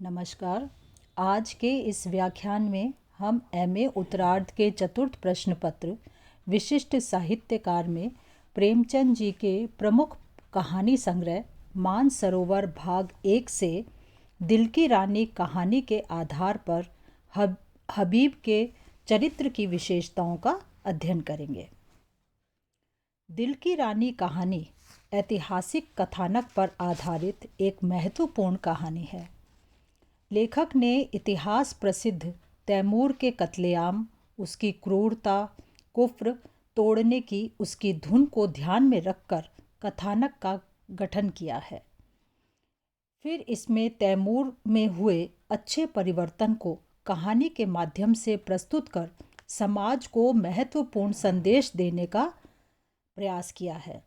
नमस्कार। आज के इस व्याख्यान में हम एमए उत्तरार्ध के चतुर्थ प्रश्न पत्र विशिष्ट साहित्यकार में प्रेमचंद जी के प्रमुख कहानी संग्रह मानसरोवर भाग 1 से दिल की रानी कहानी के आधार पर हबीब के चरित्र की विशेषताओं का अध्ययन करेंगे। दिल की रानी कहानी ऐतिहासिक कथानक पर आधारित एक महत्वपूर्ण कहानी है। लेखक ने इतिहास प्रसिद्ध तैमूर के कत्लेआम, उसकी क्रूरता, कुफ्र तोड़ने की उसकी धुन को ध्यान में रखकर कथानक का गठन किया है। फिर इसमें तैमूर में हुए अच्छे परिवर्तन को कहानी के माध्यम से प्रस्तुत कर समाज को महत्वपूर्ण संदेश देने का प्रयास किया है।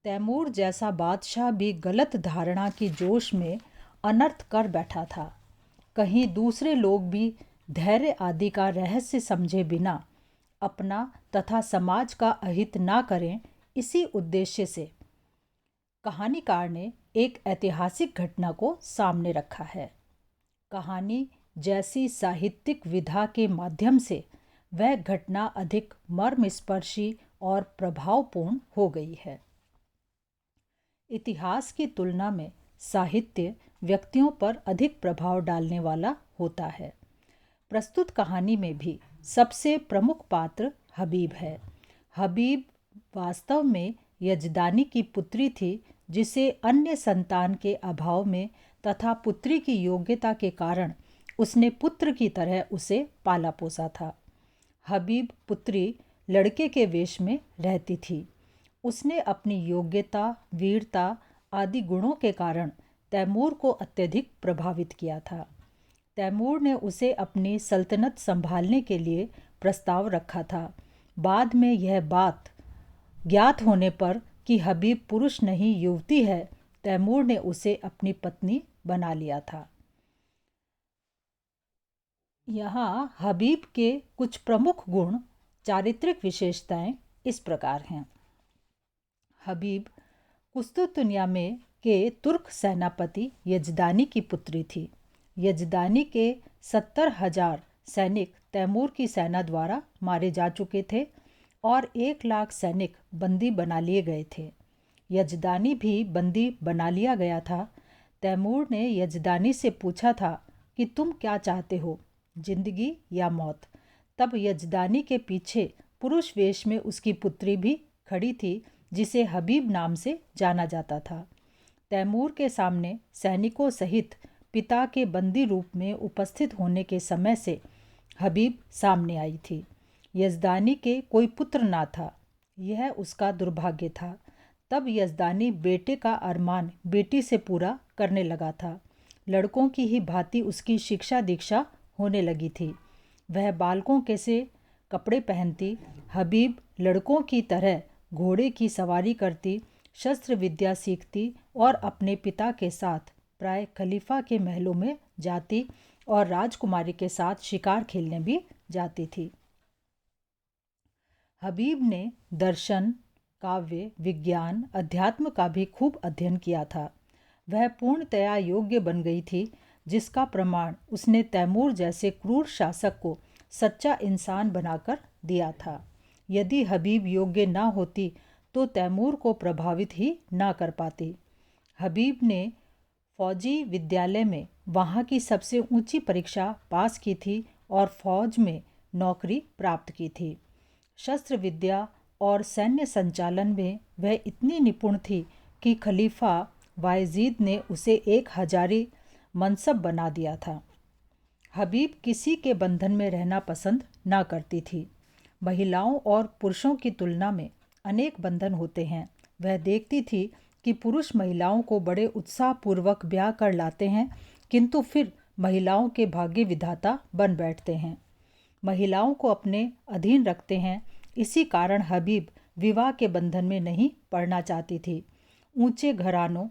तैमूर जैसा बादशाह भी गलत धारणा की जोश में अनर्थ कर बैठा था। कहीं दूसरे लोग भी धैर्य आदि का रहस्य समझे बिना अपना तथा समाज का अहित ना करें, इसी उद्देश्य से कहानीकार ने एक ऐतिहासिक घटना को सामने रखा है। कहानी जैसी साहित्यिक विधा के माध्यम से वह घटना अधिक मर्मस्पर्शी और प्रभावपूर्ण हो गई है। इतिहास की तुलना में साहित्य व्यक्तियों पर अधिक प्रभाव डालने वाला होता है। प्रस्तुत कहानी में भी सबसे प्रमुख पात्र हबीब है। हबीब वास्तव में यजदानी की पुत्री थी, जिसे अन्य संतान के अभाव में तथा पुत्री की योग्यता के कारण उसने पुत्र की तरह उसे पाला पोसा था। हबीब पुत्री लड़के के वेश में रहती थी। उसने अपनी योग्यता, वीरता आदि गुणों के कारण तैमूर को अत्यधिक प्रभावित किया था। तैमूर ने उसे अपनी सल्तनत संभालने के लिए प्रस्ताव रखा था। बाद में यह बात ज्ञात होने पर कि हबीब पुरुष नहीं युवती है, तैमूर ने उसे अपनी पत्नी बना लिया था। यहाँ हबीब के कुछ प्रमुख गुण, चारित्रिक विशेषताएं इस प्रकार हैं। हबीब कुस्तुतुनिया में के तुर्क सेनापति यजदानी की पुत्री थी। यजदानी के 70,000 सैनिक तैमूर की सेना द्वारा मारे जा चुके थे और 1,00,000 सैनिक बंदी बना लिए गए थे। यजदानी भी बंदी बना लिया गया था। तैमूर ने यजदानी से पूछा था कि तुम क्या चाहते हो, जिंदगी या मौत। तब यजदानी के पीछे पुरुष वेश में उसकी पुत्री भी खड़ी थी, जिसे हबीब नाम से जाना जाता था। तैमूर के सामने सैनिकों सहित पिता के बंदी रूप में उपस्थित होने के समय से हबीब सामने आई थी। यजदानी के कोई पुत्र ना था, यह उसका दुर्भाग्य था। तब यजदानी बेटे का अरमान बेटी से पूरा करने लगा था। लड़कों की ही भांति उसकी शिक्षा दीक्षा होने लगी थी। वह बालकों के से कपड़े पहनती। हबीब लड़कों की तरह घोड़े की सवारी करती, शस्त्र विद्या सीखती और अपने पिता के साथ प्राय खलीफा के महलों में जाती और राजकुमारी के साथ शिकार खेलने भी जाती थी। हबीब ने दर्शन, काव्य, विज्ञान, अध्यात्म का भी खूब अध्ययन किया था। वह पूर्णतया योग्य बन गई थी, जिसका प्रमाण उसने तैमूर जैसे क्रूर शासक को सच्चा इंसान बनाकर दिया था। यदि हबीब योग्य ना होती तो तैमूर को प्रभावित ही ना कर पाती। हबीब ने फौजी विद्यालय में वहाँ की सबसे ऊंची परीक्षा पास की थी और फौज में नौकरी प्राप्त की थी। शस्त्र विद्या और सैन्य संचालन में वह इतनी निपुण थी कि खलीफा वायजीद ने उसे एक हजारी मनसब बना दिया था। हबीब किसी के बंधन में रहना पसंद ना करती थी। महिलाओं और पुरुषों की तुलना में अनेक बंधन होते हैं। वह देखती थी कि पुरुष महिलाओं को बड़े उत्साहपूर्वक ब्याह कर लाते हैं, किंतु फिर महिलाओं के भाग्य विधाता बन बैठते हैं, महिलाओं को अपने अधीन रखते हैं। इसी कारण हबीब विवाह के बंधन में नहीं पड़ना चाहती थी। ऊंचे घरानों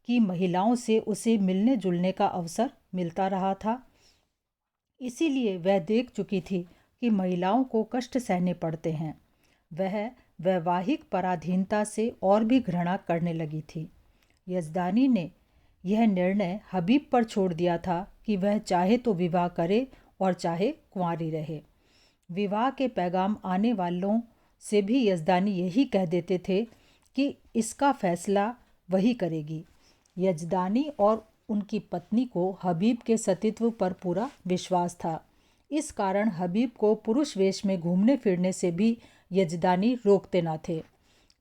की महिलाओं से उसे मिलने जुलने का अवसर मिलता रहा था। इसीलिए वह देख चुकी थी कि महिलाओं को कष्ट सहने पड़ते हैं। वह वैवाहिक पराधीनता से और भी घृणा करने लगी थी। यजदानी ने यह निर्णय हबीब पर छोड़ दिया था कि वह चाहे तो विवाह करे और चाहे कुंवारी रहे। विवाह के पैगाम आने वालों से भी यजदानी यही कह देते थे कि इसका फैसला वही करेगी। यजदानी और उनकी पत्नी को हबीब के सतीत्व पर पूरा विश्वास था। इस कारण हबीब को पुरुष वेश में घूमने फिरने से भी यजदानी रोकते न थे।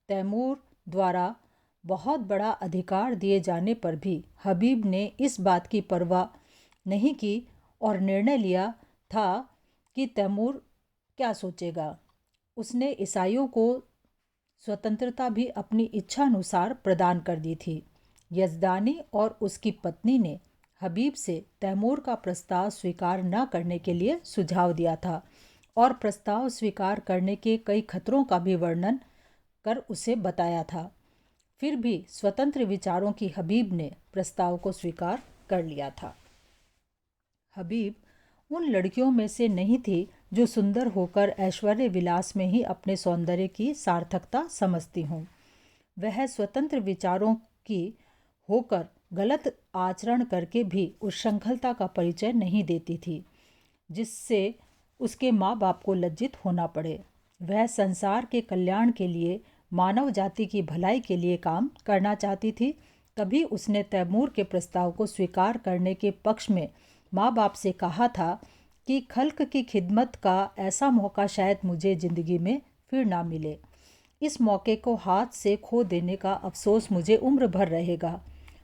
तैमूर द्वारा बहुत बड़ा अधिकार दिए जाने पर भी हबीब ने इस बात की परवाह नहीं की और निर्णय लिया था कि तैमूर क्या सोचेगा। उसने ईसाइयों को स्वतंत्रता भी अपनी इच्छा अनुसार प्रदान कर दी थी। यजदानी और उसकी पत्नी ने हबीब से तैमूर का प्रस्ताव स्वीकार न करने के लिए सुझाव दिया था और प्रस्ताव स्वीकार करने के कई खतरों का भी वर्णन कर उसे बताया था। फिर भी स्वतंत्र विचारों की हबीब ने प्रस्ताव को स्वीकार कर लिया था। हबीब उन लड़कियों में से नहीं थी जो सुंदर होकर ऐश्वर्य विलास में ही अपने सौंदर्य की सार्थकता समझती हों। वह स्वतंत्र विचारों की होकर गलत आचरण करके भी उच्छृंखलता का परिचय नहीं देती थी जिससे उसके माँ बाप को लज्जित होना पड़े। वह संसार के कल्याण के लिए, मानव जाति की भलाई के लिए काम करना चाहती थी। तभी उसने तैमूर के प्रस्ताव को स्वीकार करने के पक्ष में माँ बाप से कहा था कि खल्क की खिदमत का ऐसा मौका शायद मुझे ज़िंदगी में फिर ना मिले। इस मौके को हाथ से खो देने का अफसोस मुझे उम्र भर रहेगा।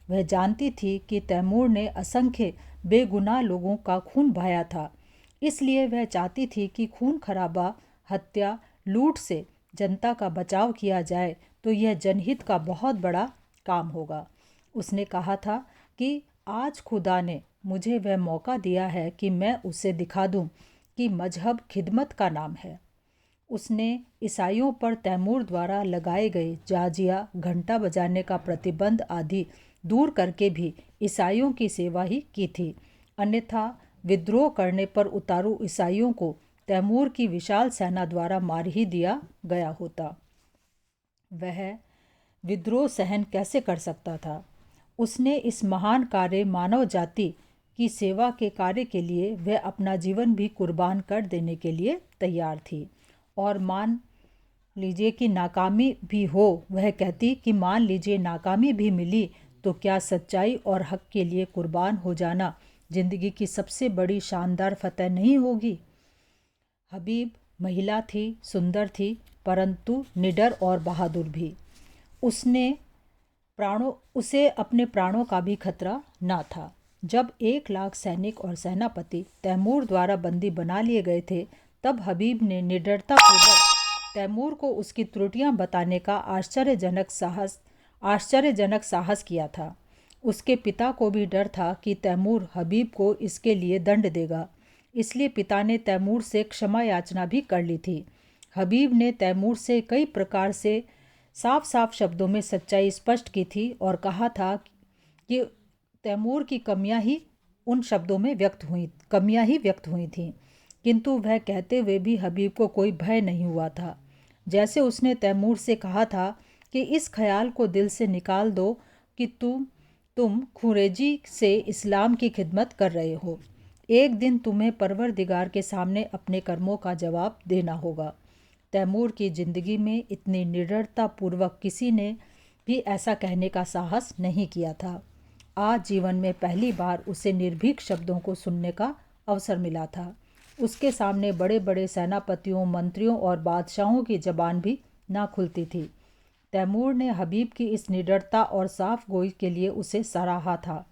वह जानती थी कि तैमूर ने असंख्य बेगुनाह लोगों का खून बहाया था, इसलिए वह चाहती थी कि खून खराबा, हत्या, लूट से जनता का बचाव किया जाए तो यह जनहित का बहुत बड़ा काम होगा। उसने कहा था कि आज खुदा ने मुझे वह मौका दिया है कि मैं उसे दिखा दूं कि मजहब खिदमत का नाम है। उसने ईसाइयों पर तैमूर द्वारा लगाए गए जाजिया, घंटा बजाने का प्रतिबंध आदि दूर करके भी ईसाइयों की सेवा ही की थी। अन्यथा विद्रोह करने पर उतारू ईसाइयों को तैमूर की विशाल सेना द्वारा मार ही दिया गया होता। वह विद्रोह सहन कैसे कर सकता था? उसने इस महान कार्य मानव जाति की सेवा के कार्य के लिए वह अपना जीवन भी कुर्बान कर देने के लिए तैयार थी। और मान लीजिए कि नाकामी भी हो, वह कहती कि मान लीजिए नाकामी भी मिली तो क्या सच्चाई और हक के लिए कुर्बान हो जाना जिंदगी की सबसे बड़ी शानदार फतह नहीं होगी? हबीब महिला थी, सुंदर थी, परंतु निडर और बहादुर भी। उसे अपने प्राणों का भी खतरा ना था। जब 1,00,000 सैनिक और सेनापति तैमूर द्वारा बंदी बना लिए गए थे, तब हबीब ने निडरतापूर्वक तैमूर को उसकी त्रुटियां बताने का आश्चर्यजनक साहस किया था। उसके पिता को भी डर था कि तैमूर हबीब को इसके लिए दंड देगा, इसलिए पिता ने तैमूर से क्षमा याचना भी कर ली थी। हबीब ने तैमूर से कई प्रकार से साफ साफ शब्दों में सच्चाई स्पष्ट की थी और कहा था कि तैमूर की कमियां ही व्यक्त हुई थीं, किंतु वह कहते हुए भी हबीब को कोई भय नहीं हुआ था। जैसे उसने तैमूर से कहा था कि इस ख्याल को दिल से निकाल दो कि तुम खुरेजी से इस्लाम की खिदमत कर रहे हो। एक दिन तुम्हें परवरदिगार के सामने अपने कर्मों का जवाब देना होगा। तैमूर की जिंदगी में इतनी निडरता पूर्वक किसी ने भी ऐसा कहने का साहस नहीं किया था। आज जीवन में पहली बार उसे निर्भीक शब्दों को सुनने का अवसर मिला था। उसके सामने बड़े बड़े सेनापतियों, मंत्रियों और बादशाहों की जबान भी ना खुलती थी। तैमूर ने हबीब की इस निडरता और साफ गोई के लिए उसे सराहा था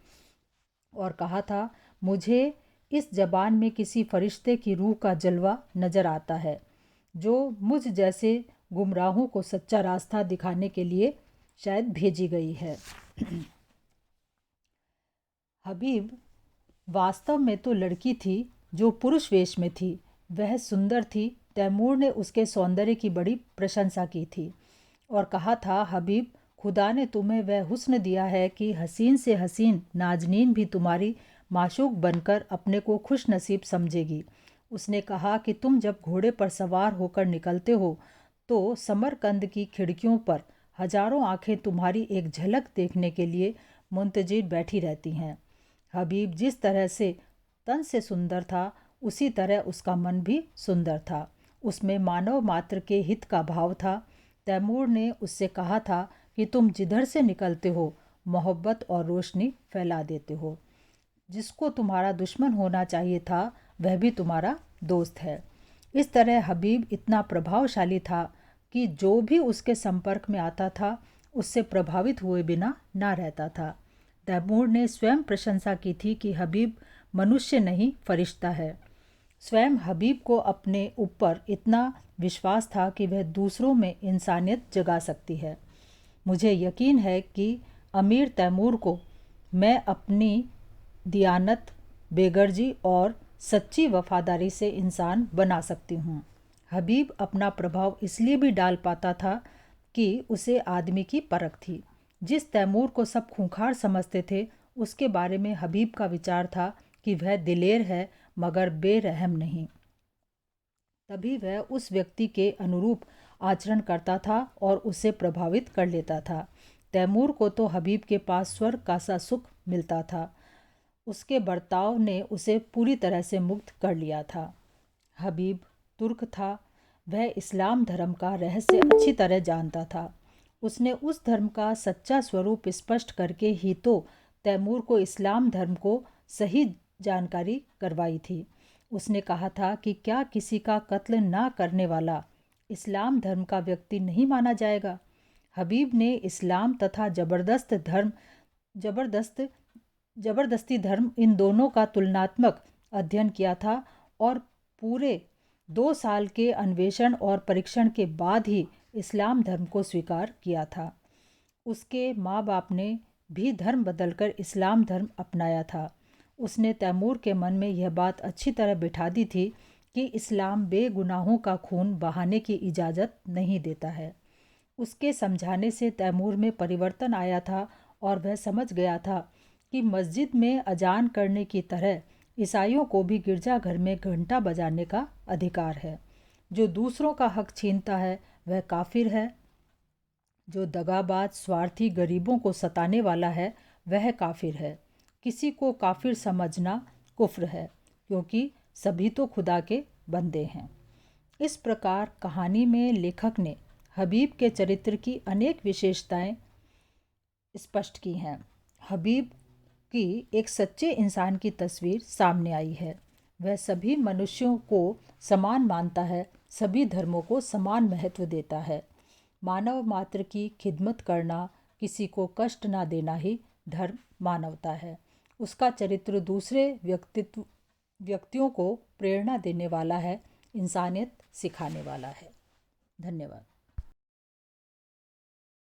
और कहा था, मुझे इस जबान में किसी फरिश्ते की रूह का जलवा नजर आता है जो मुझ जैसे गुमराहों को सच्चा रास्ता दिखाने के लिए शायद भेजी गई है। हबीब वास्तव में तो लड़की थी जो पुरुष वेश में थी। वह सुंदर थी। तैमूर ने उसके सौंदर्य की बड़ी प्रशंसा की थी और कहा था, हबीब, खुदा ने तुम्हें वह हुस्न दिया है कि हसीन से हसीन नाजनीन भी तुम्हारी माशूक बनकर अपने को खुश नसीब समझेगी। उसने कहा कि तुम जब घोड़े पर सवार होकर निकलते हो तो समरकंद की खिड़कियों पर हजारों आंखें तुम्हारी एक झलक देखने के लिए मुंतजिर बैठी रहती हैं। हबीब जिस तरह से तन से सुंदर था, उसी तरह उसका मन भी सुंदर था। उसमें मानव मात्र के हित का भाव था। तैमूर ने उससे कहा था कि तुम जिधर से निकलते हो मोहब्बत और रोशनी फैला देते हो। जिसको तुम्हारा दुश्मन होना चाहिए था वह भी तुम्हारा दोस्त है। इस तरह हबीब इतना प्रभावशाली था कि जो भी उसके संपर्क में आता था उससे प्रभावित हुए बिना ना रहता था। तैमूर ने स्वयं प्रशंसा की थी कि हबीब मनुष्य नहीं फरिश्ता है। स्वयं हबीब को अपने ऊपर इतना विश्वास था कि वह दूसरों में इंसानियत जगा सकती है। मुझे यकीन है कि अमीर तैमूर को मैं अपनी दियानत, बेगर्जी और सच्ची वफादारी से इंसान बना सकती हूँ। हबीब अपना प्रभाव इसलिए भी डाल पाता था कि उसे आदमी की परख थी। जिस तैमूर को सब खूंखार समझते थे, उसके बारे में हबीब का विचार था कि वह दिलेर है मगर बेरहम नहीं। तभी वह उस व्यक्ति के अनुरूप आचरण करता था और उसे प्रभावित कर लेता था। तैमूर को तो हबीब के पास स्वर्ग का सा सुख मिलता था। उसके बर्ताव ने उसे पूरी तरह से मुक्त कर लिया था। हबीब तुर्क था। वह इस्लाम धर्म का रहस्य अच्छी तरह जानता था। उसने उस धर्म का सच्चा स्वरूप स्पष्ट करके ही तो तैमूर को इस्लाम धर्म को सही जानकारी करवाई थी। उसने कहा था कि क्या किसी का कत्ल ना करने वाला इस्लाम धर्म का व्यक्ति नहीं माना जाएगा। हबीब ने इस्लाम तथा जबरदस्ती धर्म इन दोनों का तुलनात्मक अध्ययन किया था और पूरे 2 साल के अन्वेषण और परीक्षण के बाद ही इस्लाम धर्म को स्वीकार किया था। उसके माँ बाप ने भी धर्म बदलकर इस्लाम धर्म अपनाया था। उसने तैमूर के मन में यह बात अच्छी तरह बिठा दी थी कि इस्लाम बेगुनाहों का खून बहाने की इजाज़त नहीं देता है। उसके समझाने से तैमूर में परिवर्तन आया था और वह समझ गया था कि मस्जिद में अजान करने की तरह ईसाइयों को भी गिरजाघर में घंटा बजाने का अधिकार है। जो दूसरों का हक छीनता है वह काफिर है। जो दगाबाज, स्वार्थी, गरीबों को सताने वाला है वह काफिर है। किसी को काफिर समझना कुफ्र है, क्योंकि सभी तो खुदा के बंदे हैं। इस प्रकार कहानी में लेखक ने हबीब के चरित्र की अनेक विशेषताएं स्पष्ट की हैं। हबीब की एक सच्चे इंसान की तस्वीर सामने आई है। वह सभी मनुष्यों को समान मानता है, सभी धर्मों को समान महत्व देता है। मानव मात्र की खिदमत करना, किसी को कष्ट ना देना ही धर्म मानवता है। उसका चरित्र दूसरे व्यक्तियों को प्रेरणा देने वाला है, इंसानियत सिखाने वाला है। धन्यवाद।